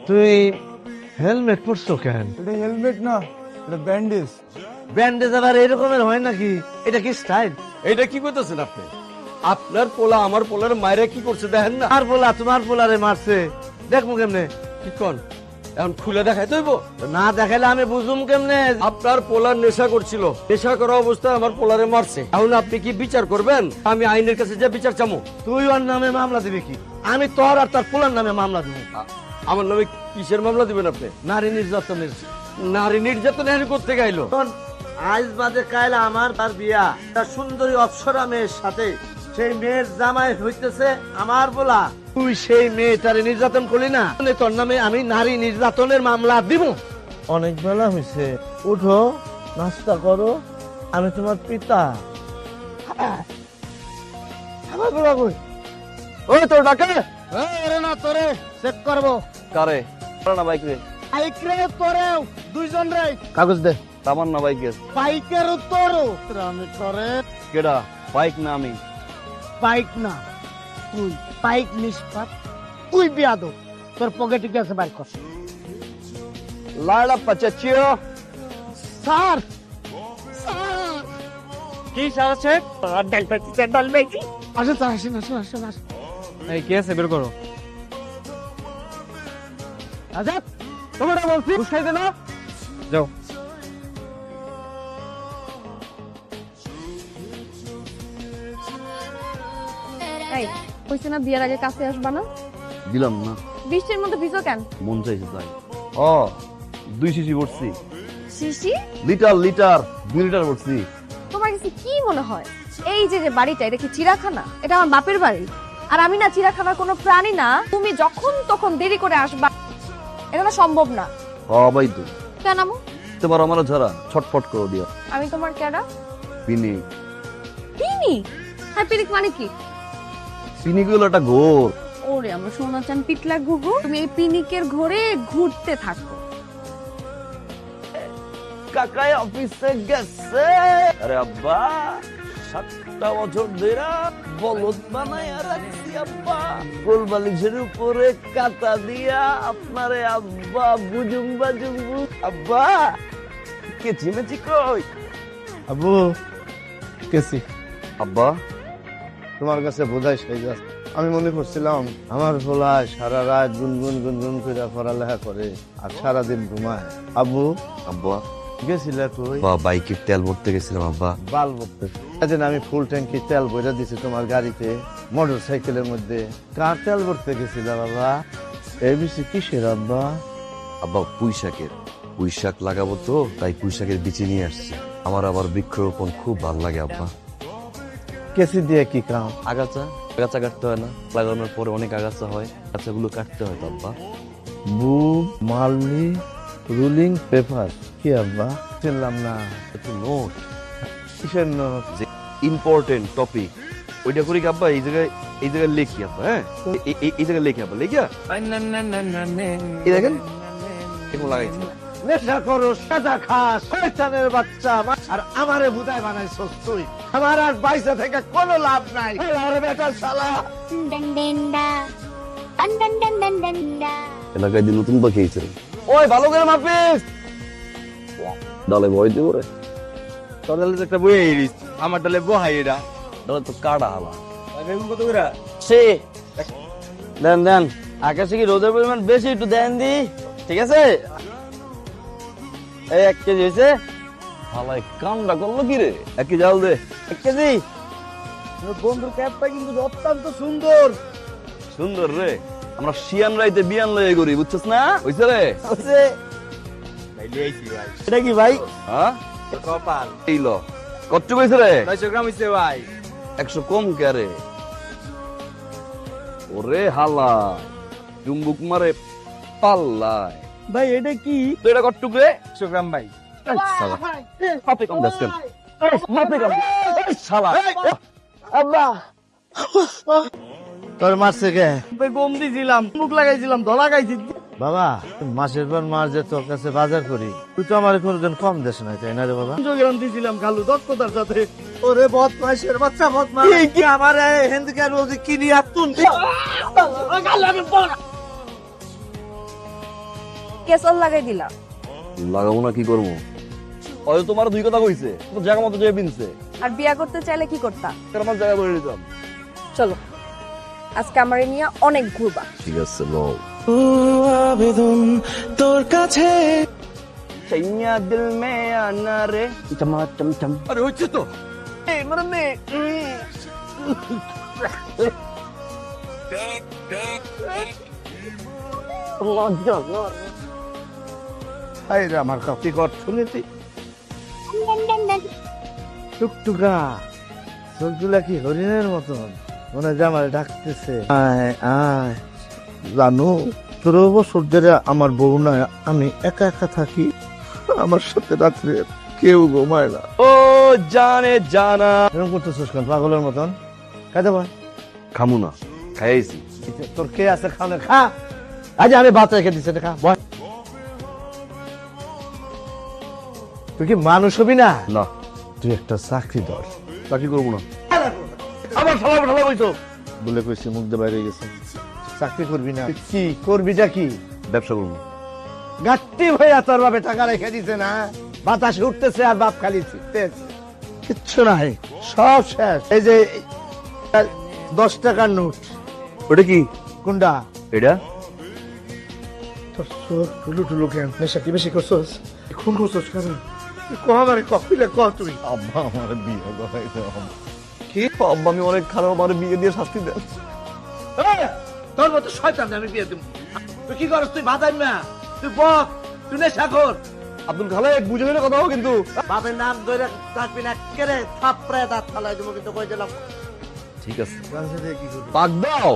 তুই হেলমেট পরছো কেন? এটা হেলমেট না, এটা ব্যান্ডেজ। ব্যান্ডেজ আবার এরকমের হয় নাকি? এটা কি স্টাইল? এটা কি করতেছেন আপনি? আপনার পোলা আমার পোলার মায়েরা কি করছে দেখেন না? আর পোলা তোমার পোলারে মারছে, দেখবো কেমনে? কি কন এখন খুলে দেখাই দইব? না দেখাইলে আমি বুঝুম কেমনে? আপনার পোলার নেশা করছিল, নেশা করা অবস্থায় আমার পোলারে মারছে। এখন আপনি কি বিচার করবেন? আমি আইনের কাছে যে বিচার চামো। তুই ওর নামে মামলা দিবি কি? আমি তোর আর তোর পোলার নামে মামলা দিব। আমার নামে কিসের মামলা দিবেন আপনি? নারী নির্যাতনের। নারী নির্যাতন এখানে করতে গাইলো? আজ বাদে কাল আমার তার বিয়া, তার সুন্দরী অপ্সরা মেয়ের সাথে। সেই মেয়ের জামাই হইতেছে আমার বলা। তুই সেই মেয়েটারে নির্যাতন করলি না, তোর নামে আমি নারী নির্যাতনের মামলা দিব। অনেক বেলা হয়েছে, উঠো, নাস্তা করো, আমি তোমার পিতা। আমার বলা কই? ওই তোর ডাকে আরে না, তোরে চেক করবো। কারে? না বাইক রে, আইক্রে তোরে দুইজন রে কাগজ দে। তামান না বাইকের। বাইকের তোরও আমি করে। কেডা? বাইক না আমি। বাইক না, তুই বাইক নিষ্পাত, তুই বিয়াদব। তোর পকেটে কি আছে বাইক কর। লাড়া পাচাচিও। স্যার, স্যার কি আছে? ডাল পাইছি, ডাল পাইছি। আসেন স্যার, আসেন আসেন আসেন আসেন। এই কি আছে বের করো। আজাদ, তোমরা বলছি বুঝাইতে না? যাও। এই কইছে না বিয়ের আগে কাছে আসবা না? দিলাম না, বৃষ্টির মধ্যে ভিজো কেন? মন চাইছে তাই। ও 2 সিসি ভরছি। শিশি, লিটার 2 লিটার ভরছি। তোমার কাছে কি মনে হয় এই যে যে বাড়িটা এটা কি চিড়াখানা? এটা আমার বাপের বাড়ি। আর আমি না চিড়াখানার কোনো প্রাণী না। তুমি যখন তখন দেরি করে আসবা, এটা না সম্ভব না। ভাই তো কেন আমু? তোমার আমার ঝাড়া ছটফট করে দিও। আমি তোমার কেডা? পিনি পিনি? হ্যাঁ, পিনিক মানে কি? পিনি গুলো একটা ঘোর। ওরে আমার সোনা চান পিতলা ঘুঘু, তুমি এই পিনিকের ঘোরে ঘুরতে থাকো। কাকাই অফিসে গেছে। আরে আব্বা 7টা বছর ধরে বলদ বানায় রাখছি আব্বা, কোল বালিশের উপরে কাটা দিয়া আপনারে আব্বা বুজুম বাজুম। আব্বা কে চিমেছি কই? আবু কেসি আব্বা তোমার কাছে বোঝাই সেই যাচ্ছে। আমি মনে করছিলাম আমার ভোলায় সারা রাত গুনগুন গুনগুন করে পড়ালেখা করে আর সারাদিন ঘুমায়। আবু আব্বা গেছিলে তুই? বাইকের তেল ভরতে গেছিলাম আব্বা। বাল বকতে সেদিন আমি ফুল ট্যাঙ্কি তেল ভরে দিছি তোমার গাড়িতে, মোটর সাইকেলের মধ্যে। কার তেল ভরতে গেছিল বাবা? এবিসি কিসের আব্বা? আব্বা পুঁইশাক লাগাবো তো, তাই পুঁইশাকের বিচি নিয়ে আসছি। আমার আবার বৃক্ষরোপণ খুব ভালো লাগে আব্বা। কেসি দিয়ে কি কাম? আগাছা কাটতে হয় না? লাগানোর পরে অনেক আগাছা হয়, আগাছাগুলো কাটতে হয় তো আব্বা। বুক মালনি রুলিং পেপার কি আব্বা? চিনলাম না। একটু নোট, কিসের নোট? যে ইম্পর্টেন্ট টপিক ওইটা করি কি আব্বা? এই জায়গায় লিখি আব্বা। হ্যাঁ, এই জায়গায় লিখি আব্বা, লিখিয়া এই দেখেন এরকম লাগাইছি। নেশা করো, সাদা খাস, শয়তানের বাচ্চা। আর আমারে বুদায় বানাইছস তুই। আমার আর পয়সা থেকে কোনো লাভ নাই। আরে বেটা শালা, এলাকায় দিয়ে নতুন পাখি হয়েছে। ওই ভালো করে মাপিস। ডালে ভয় দিব রে, তোর ডালে তো একটা বই আইরিস, আমার ডালে বহাই এটা। ডালে তো কাটা হালা। বেগুন কত করে? সে দেন আকাশে কি রোদের পরিমাণ বেশি? একটু দেন দি, ঠিক আছে? এই 1 কেজি হয়েছে। হালায় কামটা করলো কি রে? একই জাল দে। 1 কেজি। বন্ধুর ক্যাপটা কিন্তু অত্যন্ত সুন্দর। সুন্দর রে, আমরা শিয়ান রাইতে বিয়ান লয়ে করি, বুঝছস না? হইছে রে? হচ্ছে ভাই লিয়েছি ভাই। এটা কি ভাই? হ্যাঁ কপাল এই ল কত কইছে রে? 900 গ্রাম হইছে ভাই। 100 কম কে রে? ওরে হালা চুম্বুক মারে পাল্লায়। ভাই এটা কি? তো এটা কটুক রে? 100 গ্রাম ভাই। মাপে কম দাস কেন? মাপে কম শালা। আব্বা তোর মারছে কে? গম দিছিলাম, মুখ লাগাইছিলাম, ধলা খাইছি। বাবা মাসের পর মাস যে তোর কাছে বাজার করি, তুই তো আমার কোনোদিন কম দেশ নাই, তাই না রে বাবা? 500 গ্রাম দিছিলাম খালু দক্ষতার সাথে। ওরে বদমাইশের বাচ্চা, বদমাস কি আমার হিন্দুকে রোজ কিনি আর তুই কেসল লাগাই দিলা। লাগাবো না কি করবো? হয়তো তোমার দুই কথা কইছে, তো জায়গা মতো যে বিনছে, আর বিয়া করতে চাইলে কি করতা? আমার জায়গা বলে দিতাম। চলো, আজকে আমারে নিয়ে অনেক ঘুরবা। ঠিক আছে বল। চাইয়া দিল মে আনা রে চমা চম চম। আরে হচ্ছে তো। এই মানে হাই রে আমার কাপি কর শুনেছি টুকটুকা চোখগুলা কি হরিণের মতন, মনে হয় আমার ডাকতেছে আয় আয়। জানো 13 বছর ধরে আমার বউ নয়, আমি একা একা থাকি, আমার সাথে রাত্রে কেউ ঘুমায় না। ও জানে জানা। এরকম করতেছিস কেন পাগলের মতন? খাইতে পার, খামু না, খাইছি। তোর কে আছে খানে খা। আজ আমি ভাত রেখে দিচ্ছি, খা বয়। তুই কি মানুষ হবি না? না, তুই একটা চাকরি ধর। চাকরি করবো না। আবার ঠলা ঠলা বইতো বলে কইছি, মুখ দিয়ে বাইরে গেছে। চাকরি করবি না, কি করবিটা কি? ব্যবসা করবো। গাট্টি ভাইয়া তোর বাপে টাকা রেখে দিছে না, বাতাসে উঠতেছে আর বাপ খালি ছিটতেছে, কিচ্ছু নাই, সব শেষ। এই যে 10 টাকার নোট, ওটা কি? কোনটা? এটা তোর চোখ টুলু টুলু কেন? নেশা কি বেশি করছস? খুন করছস কেন? আমারে কপিলে ক তুই। আব্বা আমার বিয়ে করাইতে কি? আব্বা আমি অনেক খারাপ, আমার বিয়ে দিয়ে শাস্তি দেন। এই, তোর মতো শয়তান আমি বিয়ে দেব। তুই কি করছ? তুই ভাত আনবি না, তুই বক, তুই নেশা কর। আব্দুল খালেক বুঝে না কথা কিন্তু। বাপের নাম ধরে থাকবি না, কেড়ে থাপড়ে দাঁত ফালাই দেবো, কিন্তু কই দিলাম। ঠিক আছে, কি করবি? পাক দাও।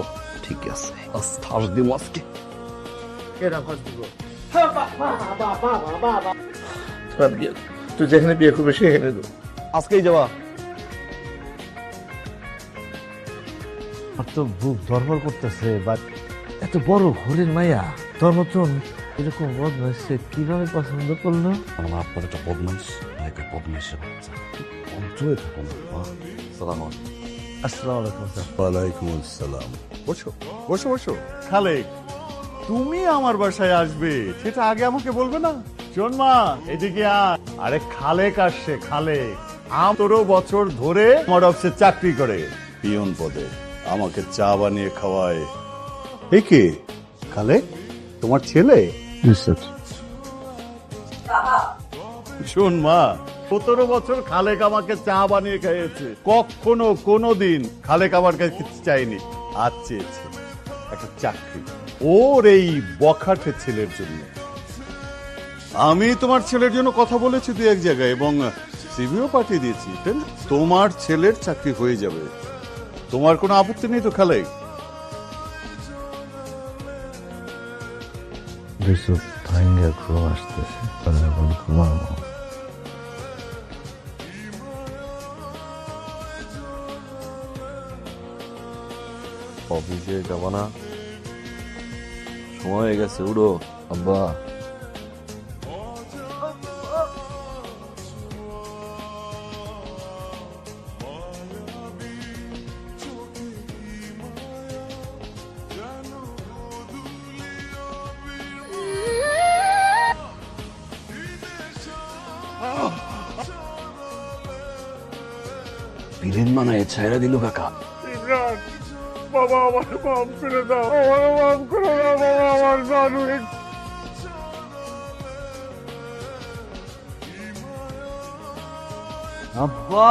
ঠিক আছে, আস্থাস দিম আজকে। কেডা ফাঁস দিব? তুই যেখানে বিয়ে করবি সেখানে দেবো। আজকেই যাওয়া। আর তো বুক ধরফর করতেছে, বাট এত বড় ঘরের মাইয়া তোর মতন এরকম বদমাইশে কিভাবে পছন্দ করলো? আমার আপনার একটা বদমাইশ, একটা বদমাইশের বাচ্চা। অন্তরে থাকুন। সালাম আলাইকুম। আসসালামু আলাইকুম স্যার। ওয়ালাইকুম আসসালাম। বসো বসো বসো। খালেক, তুমি আমার বাসায় আসবে সেটা আগে আমাকে বলবে না? শোন মা, এদিকে আয়। আরে খালেক আসছে, খালেক 15 বছর ধরে আমার অফিসে চাকরি করে, পিয়ন পদে, আমাকে চা বানিয়ে খাওয়ায়। এই কে? খালেক তোমার ছেলে? শোন মা, 17 বছর খালেক আমাকে চা বানিয়ে খাইয়েছে, কখনো কোনোদিন খালেক আমার কাছে কিছু চাইনি, আজ চেয়েছে একটা চাকরি ওর এই বখাটে ছেলের জন্য। আমি তোমার ছেলের জন্য কথা বলেছি দু এক জায়গায় এবং সিভিও পাঠিয়ে দিয়েছি, তোমার ছেলের চাকরি হয়ে যাবে। তোমার কোনো আপত্তি নেই তো খালেক? ঘুম আসতেছে, এখন ঘুমাবো। অফিসে যাবো না, সময় হয়ে গেছে, উড়ো আব্বা। বিলেন মানায় ছায়রা দিল কাকা। বাবা আমার মাফ করে দাও, আমার মাফ করে দাও বাবা, আমার জানু আব্বা